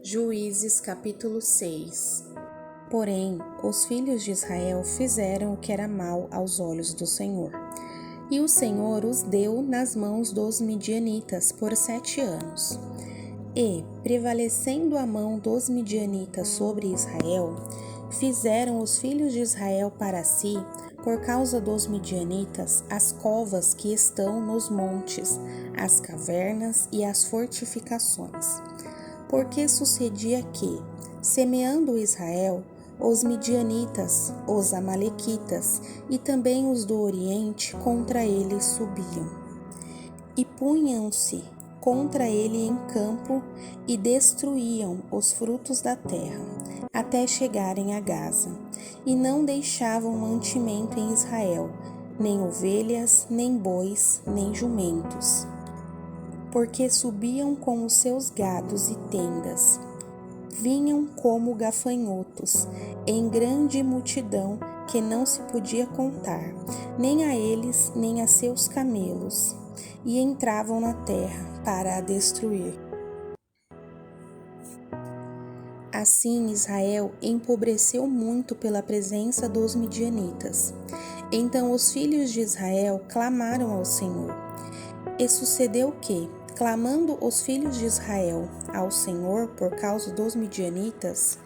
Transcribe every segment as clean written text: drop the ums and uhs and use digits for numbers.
Juízes capítulo 6. Porém, os filhos de Israel fizeram o que era mal aos olhos do Senhor. E o Senhor os deu nas mãos dos midianitas por 7 anos. E, prevalecendo a mão dos midianitas sobre Israel, fizeram os filhos de Israel para si, por causa dos midianitas, as covas que estão nos montes, as cavernas e as fortificações. Porque sucedia que, semeando Israel, os midianitas, os amalequitas e também os do Oriente contra ele subiam. E punham-se contra ele em campo e destruíam os frutos da terra, até chegarem a Gaza, e não deixavam mantimento em Israel, nem ovelhas, nem bois, nem jumentos. Porque subiam com os seus gados e tendas, vinham como gafanhotos, em grande multidão que não se podia contar, nem a eles, nem a seus camelos, e entravam na terra para a destruir. Assim Israel empobreceu muito pela presença dos midianitas. Então os filhos de Israel clamaram ao Senhor. E sucedeu que, clamando os filhos de Israel ao Senhor por causa dos midianitas,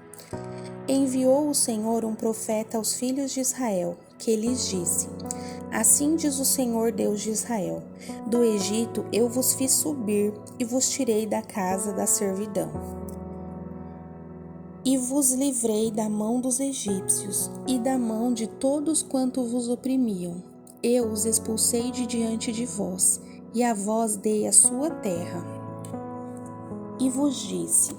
enviou o Senhor um profeta aos filhos de Israel, que lhes disse: Assim diz o Senhor Deus de Israel: Do Egito eu vos fiz subir e vos tirei da casa da servidão. E vos livrei da mão dos egípcios e da mão de todos quanto vos oprimiam. Eu os expulsei de diante de vós, e a vós dei a sua terra. E vos disse: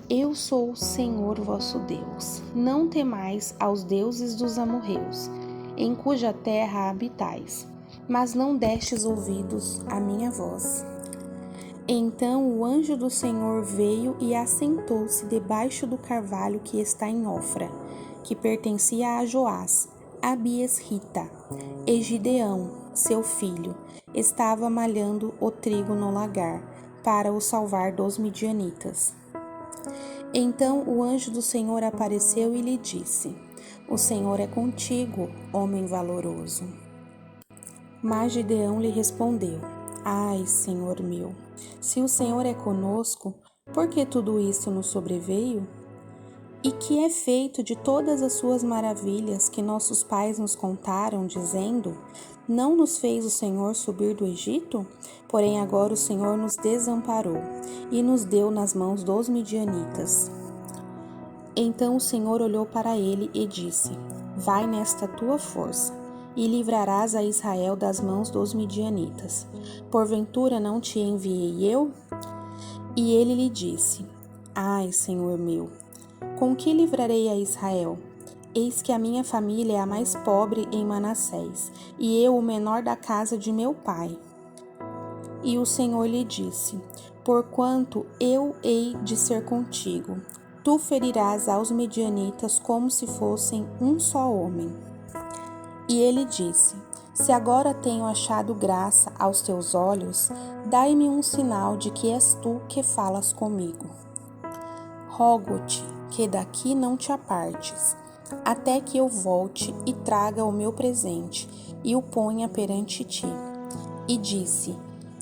Eu sou o Senhor vosso Deus. Não temais aos deuses dos amorreus, em cuja terra habitais, mas não destes ouvidos à minha voz. Então o anjo do Senhor veio e assentou-se debaixo do carvalho que está em Ofra, que pertencia a Joás, a Biesrita, e Gideão, seu filho, estava malhando o trigo no lagar, para o salvar dos midianitas. Então o anjo do Senhor apareceu e lhe disse: O Senhor é contigo, homem valoroso. Mas Gideão lhe respondeu: Ai, Senhor meu, se o Senhor é conosco, por que tudo isso nos sobreveio? E que é feito de todas as suas maravilhas que nossos pais nos contaram, dizendo: Não nos fez o Senhor subir do Egito? Porém agora o Senhor nos desamparou e nos deu nas mãos dos midianitas. Então o Senhor olhou para ele e disse: Vai nesta tua força, e livrarás a Israel das mãos dos midianitas. Porventura não te enviei eu? E ele lhe disse: Ai, Senhor meu, com que livrarei a Israel? Eis que a minha família é a mais pobre em Manassés, e eu o menor da casa de meu pai. E o Senhor lhe disse: Porquanto eu hei de ser contigo, tu ferirás aos medianitas como se fossem um só homem. E ele disse: Se agora tenho achado graça aos teus olhos, dai-me um sinal de que és tu que falas comigo. Rogo-te que daqui não te apartes, até que eu volte e traga o meu presente e o ponha perante ti. E disse: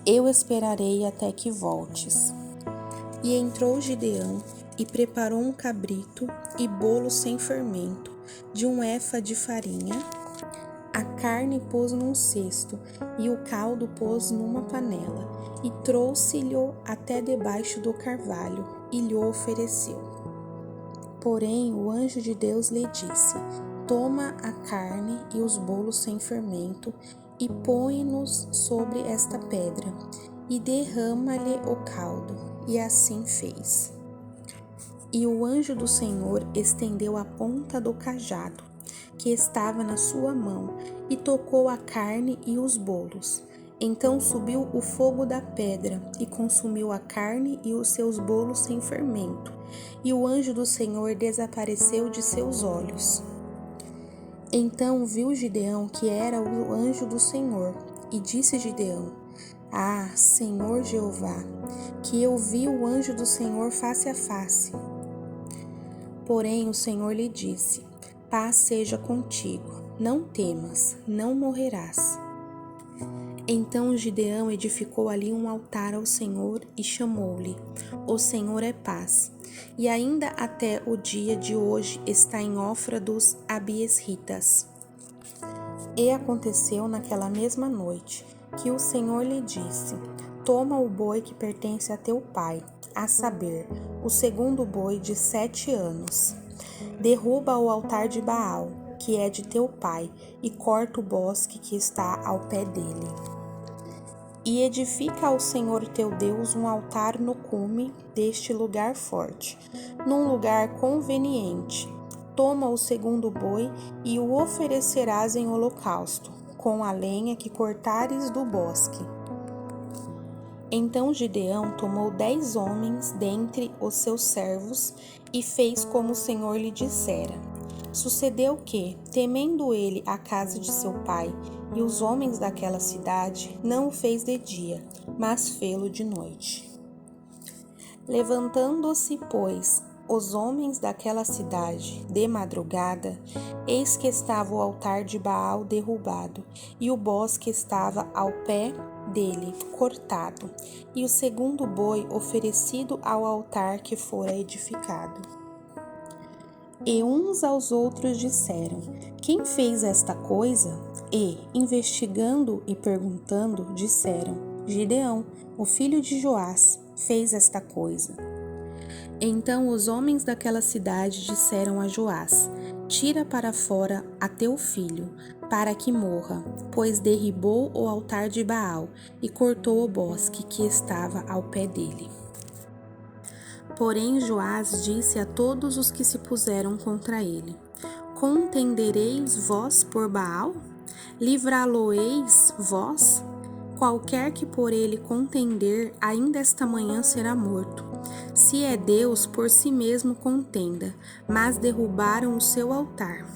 Eu esperarei até que voltes. E entrou Gideão e preparou um cabrito e bolo sem fermento, de 1 efa de farinha. A carne pôs num cesto e o caldo pôs numa panela, e trouxe-lhe até debaixo do carvalho e lhe ofereceu. Porém o anjo de Deus lhe disse: Toma a carne e os bolos sem fermento e põe-nos sobre esta pedra, e derrama-lhe o caldo. E assim fez. E o anjo do Senhor estendeu a ponta do cajado, que estava na sua mão, e tocou a carne e os bolos. Então subiu o fogo da pedra, e consumiu a carne e os seus bolos sem fermento, e o anjo do Senhor desapareceu de seus olhos. Então viu Gideão que era o anjo do Senhor, e disse Gideão: Ah, Senhor Jeová, que eu vi o anjo do Senhor face a face. Porém o Senhor lhe disse: paz seja contigo, não temas, não morrerás. Então Gideão edificou ali um altar ao Senhor e chamou-lhe: O Senhor é paz. E ainda até o dia de hoje está em Ofra dos Abiesritas. E aconteceu naquela mesma noite que o Senhor lhe disse: Toma o boi que pertence a teu pai, a saber, o segundo boi de 7 anos. Derruba o altar de Baal, que é de teu pai, e corta o bosque que está ao pé dele. E edifica ao Senhor teu Deus um altar no cume deste lugar forte, num lugar conveniente. Toma o segundo boi e o oferecerás em holocausto, com a lenha que cortares do bosque. Então Gideão tomou 10 homens dentre os seus servos e fez como o Senhor lhe dissera. Sucedeu que, temendo ele a casa de seu pai e os homens daquela cidade, não o fez de dia, mas fê-lo de noite. Levantando-se, pois, os homens daquela cidade, de madrugada, eis que estava o altar de Baal derrubado, e o bosque estava ao pé dele, cortado, e o segundo boi oferecido ao altar que fora edificado. E uns aos outros disseram: Quem fez esta coisa? E, investigando e perguntando, disseram: Gideão, o filho de Joás, fez esta coisa. Então os homens daquela cidade disseram a Joás: Tira para fora a teu filho, para que morra, pois derribou o altar de Baal e cortou o bosque que estava ao pé dele. Porém Joás disse a todos os que se puseram contra ele: Contendereis vós por Baal? Livrá-lo-eis vós? Qualquer que por ele contender, ainda esta manhã será morto. Se é Deus, por si mesmo contenda, mas derrubaram o seu altar.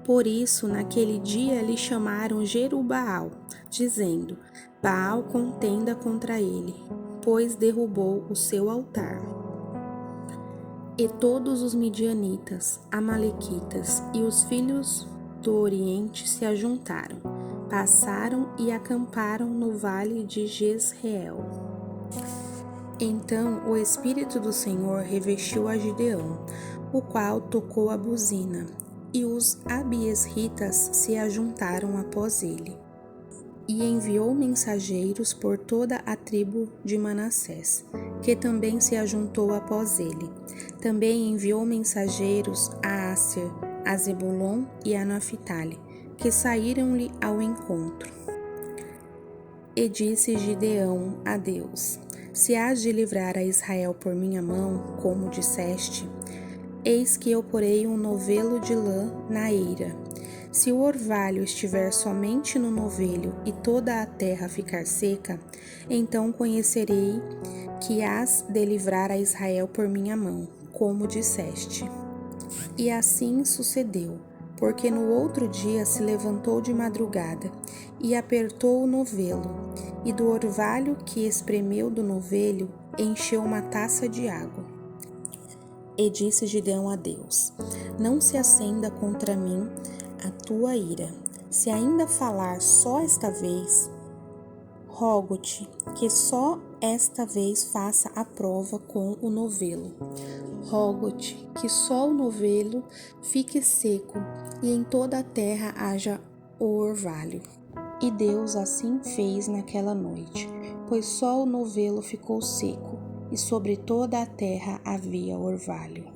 Por isso, naquele dia lhe chamaram Jerubbaal, dizendo: Baal contenda contra ele, pois derrubou o seu altar. E todos os midianitas, amalequitas e os filhos do Oriente se ajuntaram, passaram e acamparam no vale de Jezreel. Então o Espírito do Senhor revestiu a Gideão, o qual tocou a buzina, e os abiesritas se ajuntaram após ele. E enviou mensageiros por toda a tribo de Manassés, que também se ajuntou após ele. Também enviou mensageiros a Asser, a Zebulon e a Naphtali, que saíram-lhe ao encontro. E disse Gideão a Deus: Se hás de livrar a Israel por minha mão, como disseste, eis que eu porei um novelo de lã na eira. Se o orvalho estiver somente no novelho e toda a terra ficar seca, então conhecerei que hás de livrar a Israel por minha mão, como disseste. E assim sucedeu, porque no outro dia se levantou de madrugada e apertou o novelo, e do orvalho que espremeu do novelho encheu uma taça de água. E disse Gideão a Deus: Não se acenda contra mim a tua ira. Se ainda falar só esta vez, rogo-te que só esta vez faça a prova com o novelo. Rogo-te que só o novelo fique seco e em toda a terra haja o orvalho. E Deus assim fez naquela noite, pois só o novelo ficou seco e sobre toda a terra havia orvalho.